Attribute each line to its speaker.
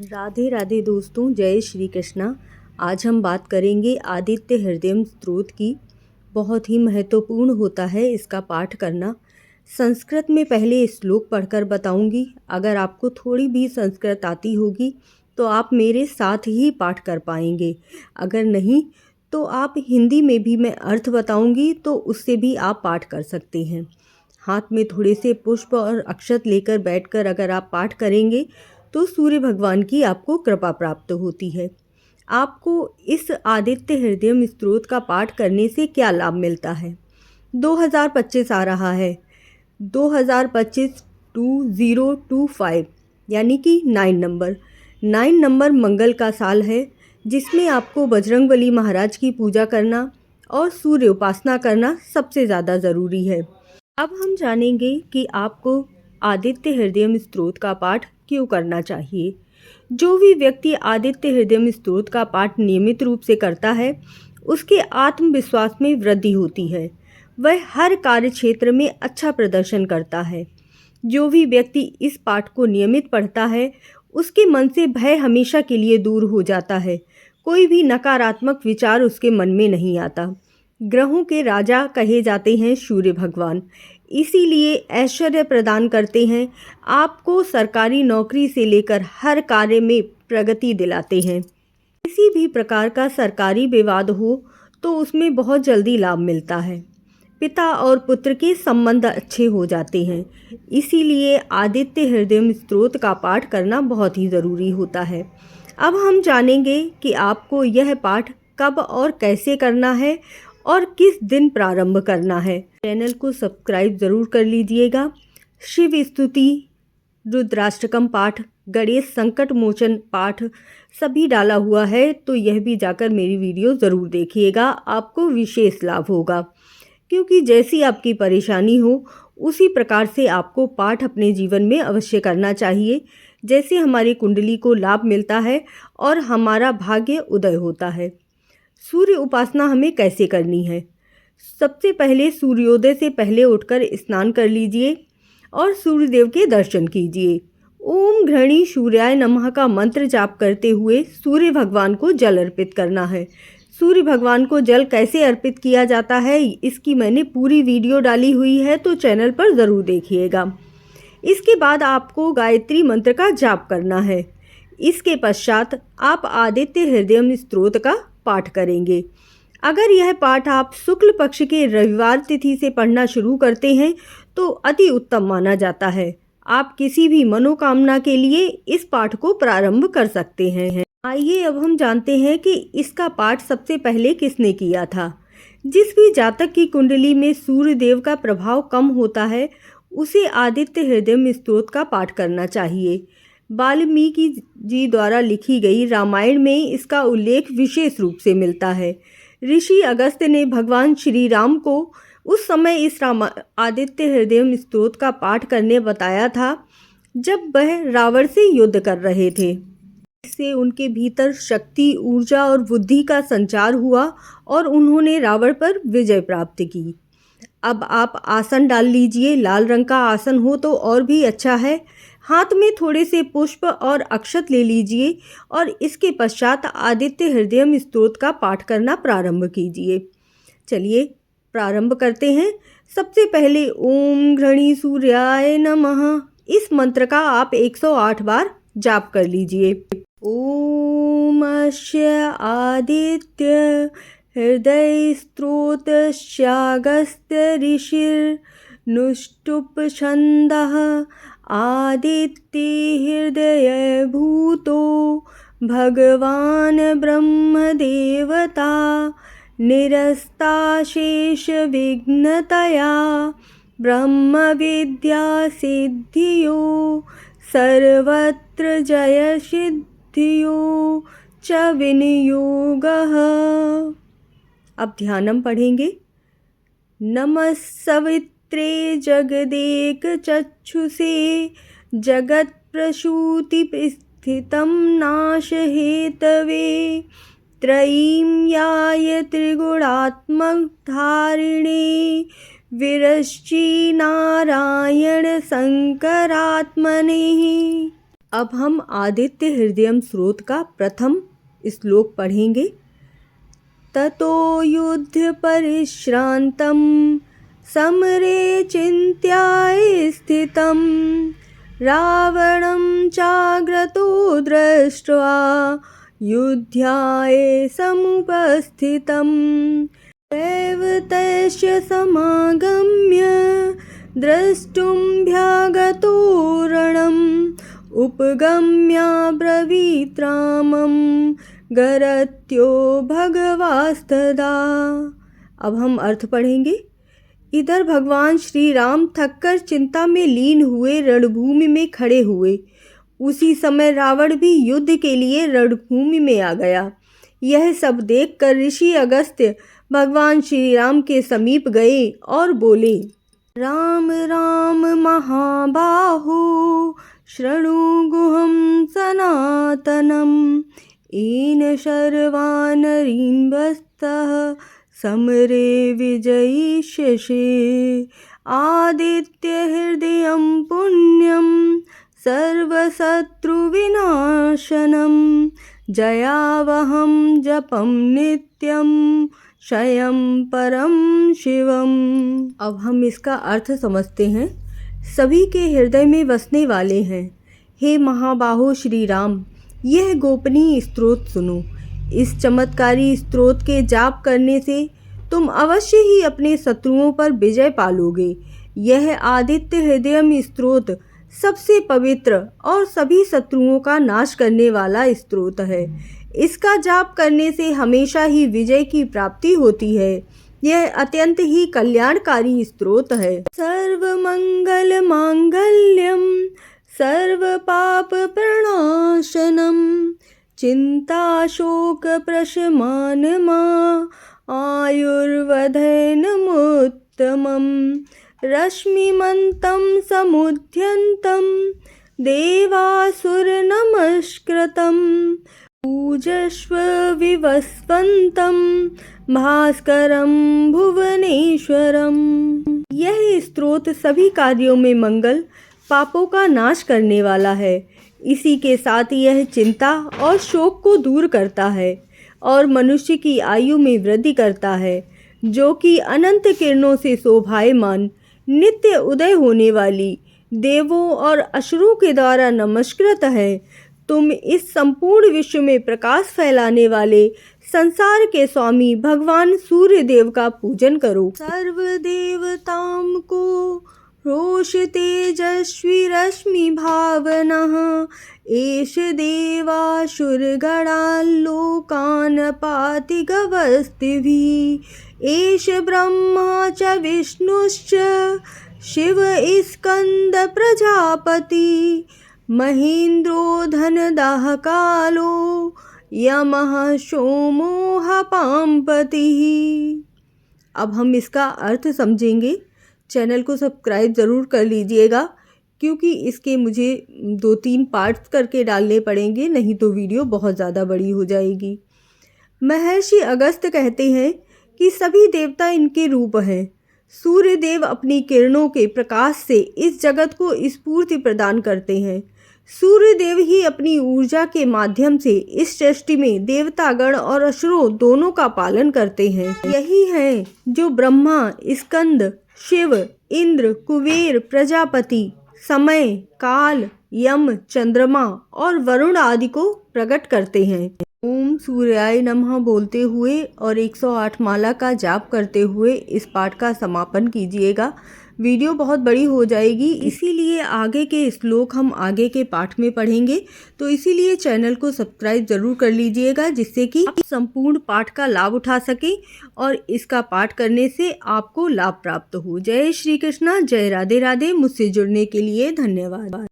Speaker 1: राधे राधे दोस्तों, जय श्री कृष्णा। आज हम बात करेंगे आदित्य हृदयम स्तोत्र की। बहुत ही महत्वपूर्ण होता है इसका पाठ करना। संस्कृत में पहले श्लोक पढ़कर बताऊंगी। अगर आपको थोड़ी भी संस्कृत आती होगी तो आप मेरे साथ ही पाठ कर पाएंगे। अगर नहीं तो आप हिंदी में भी मैं अर्थ बताऊंगी तो उससे भी आप पाठ कर सकते हैं। हाथ में थोड़े से पुष्प और अक्षत लेकर बैठकर अगर आप पाठ करेंगे तो सूर्य भगवान की आपको कृपा प्राप्त होती है। आपको इस आदित्य हृदयम स्तोत्र का पाठ करने से क्या लाभ मिलता है? 2025 आ रहा है। 2025 2025 यानी कि 9 नंबर मंगल का साल है, जिसमें आपको बजरंगबली महाराज की पूजा करना और सूर्य उपासना करना सबसे ज़्यादा ज़रूरी है। अब हम जानेंगे कि आपको आदित्य हृदयम स्तोत्र का पाठ क्यों करना चाहिए। जो भी व्यक्ति आदित्य हृदयम स्तोत्र का पाठ नियमित रूप से करता है, उसके आत्मविश्वास में वृद्धि होती है। वह हर कार्य क्षेत्र में अच्छा प्रदर्शन करता है। जो भी व्यक्ति इस पाठ को नियमित पढ़ता है, उसके मन से भय हमेशा के लिए दूर हो जाता है। कोई भी नकारात्मक विचार उसके मन में नहीं आता। ग्रहों के राजा कहे जाते हैं सूर्य भगवान, इसीलिए ऐश्वर्य प्रदान करते हैं। आपको सरकारी नौकरी से लेकर हर कार्य में प्रगति दिलाते हैं। किसी भी प्रकार का सरकारी विवाद हो तो उसमें बहुत जल्दी लाभ मिलता है। पिता और पुत्र के संबंध अच्छे हो जाते हैं। इसीलिए आदित्य हृदयम स्तोत्र का पाठ करना बहुत ही ज़रूरी होता है। अब हम जानेंगे कि आपको यह पाठ कब और कैसे करना है और किस दिन प्रारंभ करना है। चैनल को सब्सक्राइब ज़रूर कर लीजिएगा। शिव स्तुति, रुद्राष्टकम पाठ, गणेश संकट मोचन पाठ सभी डाला हुआ है, तो यह भी जाकर मेरी वीडियो ज़रूर देखिएगा। आपको विशेष लाभ होगा, क्योंकि जैसी आपकी परेशानी हो उसी प्रकार से आपको पाठ अपने जीवन में अवश्य करना चाहिए। जैसे हमारी कुंडली को लाभ मिलता है और हमारा भाग्य उदय होता है। सूर्य उपासना हमें कैसे करनी है? सबसे पहले सूर्योदय से पहले उठकर स्नान कर लीजिए और सूर्यदेव के दर्शन कीजिए। ओम घृणी सूर्याय नमः का मंत्र जाप करते हुए सूर्य भगवान को जल अर्पित करना है। सूर्य भगवान को जल कैसे अर्पित किया जाता है, इसकी मैंने पूरी वीडियो डाली हुई है, तो चैनल पर ज़रूर देखिएगा। इसके बाद आपको गायत्री मंत्र का जाप करना है। इसके पश्चात आप आदित्य हृदयम स्तोत्र का पाठ करेंगे। अगर यह पाठ आप शुक्ल पक्ष के रविवार तिथि से पढ़ना शुरू करते हैं तो अति उत्तम माना जाता है। आप किसी भी मनोकामना के लिए इस पाठ को प्रारंभ कर सकते हैं। आइए अब हम जानते हैं कि इसका पाठ सबसे पहले किसने किया था। जिस भी जातक की कुंडली में सूर्य देव का प्रभाव कम होता है, उसे आदित्य हृदयम स्तोत्र का पाठ करना चाहिए। वाल्मीकि जी द्वारा लिखी गई रामायण में इसका उल्लेख विशेष रूप से मिलता है। ऋषि अगस्त्य ने भगवान श्री राम को उस समय इस आदित्य हृदयम स्तोत्र का पाठ करने बताया था, जब वह रावण से युद्ध कर रहे थे। इससे उनके भीतर शक्ति, ऊर्जा और बुद्धि का संचार हुआ और उन्होंने रावण पर विजय प्राप्त की। अब आप आसन डाल लीजिए। लाल रंग का आसन हो तो और भी अच्छा है। हाथ में थोड़े से पुष्प और अक्षत ले लीजिए और इसके पश्चात आदित्य हृदयम स्तोत्र का पाठ करना प्रारंभ कीजिए। चलिए प्रारंभ करते हैं। सबसे पहले ओम घृणी सूर्याय नमः इस मंत्र का आप 108 बार जाप कर लीजिए। ओम अस्य आदित्य हृदय स्तोत्रस्यागस्त्य ऋषिर्नुष्टुप छन्दः आदित्य हृदय भूतो भगवान ब्रह्म देवता निरस्ताशेष विघ्नतया ब्रह्म विद्या सिद्धियो सर्वत्र जय सिद्धियो च विनियोगः। अब ध्यानम पढ़ेंगे। नमः सवित्रे जगदेक चक्षुषे जगत प्रसूति स्थितं नाश हेतवे त्रयीं याय त्रिगुणात्मक धारिणे विरश्ची नारायण शंकरात्मने। अब हम आदित्य हृदयम स्तोत्र का प्रथम श्लोक पढ़ेंगे। ततो युद्ध परिश्रांतं समरे चिन्त्याय स्थितं रावणं चाग्रतो दृष्ट्वा युध्याय समुपस्थितं दैवतस्य समागम्य द्रष्टुं भ्यागतो रणम् उपगम्याब्रवीत् रामं गरत्यो भगवास्तदा। अब हम अर्थ पढ़ेंगे। इधर भगवान श्री राम थककर चिंता में लीन हुए रणभूमि में खड़े हुए। उसी समय रावण भी युद्ध के लिए रणभूमि में आ गया। यह सब देखकर ऋषि अगस्त्य भगवान श्री राम के समीप गए और बोले, राम राम महाबाहो शृणु गुहं सनातनम् येन सर्वानरीन् वस्तः समरे विजयिष्यसे आदित्य हृदयं पुण्यं सर्वशत्रुविनाशनं जयावहं जपं नित्यं क्षयं परम शिवम। अब हम इसका अर्थ समझते हैं। सभी के हृदय में बसने वाले हैं। हे महाबाहो श्री राम, यह गोपनीय स्तोत्र सुनो। इस चमत्कारी स्तोत्र के जाप करने से तुम अवश्य ही अपने शत्रुओं पर विजय पालोगे। यह आदित्य हृदयम स्तोत्र सबसे पवित्र और सभी शत्रुओं का नाश करने वाला स्तोत्र है। इसका जाप करने से हमेशा ही विजय की प्राप्ति होती है। यह अत्यंत ही कल्याणकारी स्तोत्र है। सर्व मंगल मांगल्यम सर्व पाप प्रणाशनम चिंता शोक प्रशमानमा आयुर्वधनमुत्तमं रश्मिमन्तं समुद्यन्तं देवासुर नमस्कृतं पूजस्व विवस्वन्तं भास्करं भुवनेश्वरम। यह स्तोत्र सभी कार्यों में मंगल, पापों का नाश करने वाला है। इसी के साथ यह चिंता और शोक को दूर करता है और मनुष्य की आयु में वृद्धि करता है, जो कि अनंत किरणों से शोभायमान, नित्य उदय होने वाली, देवों और असुरों के द्वारा नमस्कृत है। तुम इस संपूर्ण विश्व में प्रकाश फैलाने वाले संसार के स्वामी भगवान सूर्य देव का पूजन करो। सर्व देवताओं को रोष तेजस्वी रश्मि भावनः एष देवासुरगणाल्लोकान् पाति गवस्तिभिः एष ब्रह्मा च विष्णुश्च शिव स्कंद प्रजापति महेन्द्रो धनदाह कालो यमः सोमो पांपतिः। अब हम इसका अर्थ समझेंगे। चैनल को सब्सक्राइब ज़रूर कर लीजिएगा, क्योंकि इसके मुझे 2-3 पार्ट्स करके डालने पड़ेंगे, नहीं तो वीडियो बहुत ज़्यादा बड़ी हो जाएगी। महर्षि अगस्त्य कहते हैं कि सभी देवता इनके रूप हैं। सूर्य देव अपनी किरणों के प्रकाश से इस जगत को स्फूर्ति प्रदान करते हैं। सूर्य देव ही अपनी ऊर्जा के माध्यम से इस सृष्टि में देवतागण और असुरों दोनों का पालन करते हैं। यही हैं जो ब्रह्मा, स्कंद, शिव, इंद्र, कुबेर, प्रजापति, समय, काल, यम, चंद्रमा और वरुण आदि को प्रकट करते हैं। ओम सूर्याय नमः बोलते हुए और 108 माला का जाप करते हुए इस पाठ का समापन कीजिएगा। वीडियो बहुत बड़ी हो जाएगी, इसीलिए आगे के श्लोक हम आगे के पाठ में पढ़ेंगे, तो इसीलिए चैनल को सब्सक्राइब ज़रूर कर लीजिएगा, जिससे कि संपूर्ण पाठ का लाभ उठा सके और इसका पाठ करने से आपको लाभ प्राप्त हो। जय श्री कृष्णा, जय राधे राधे। मुझसे जुड़ने के लिए धन्यवाद।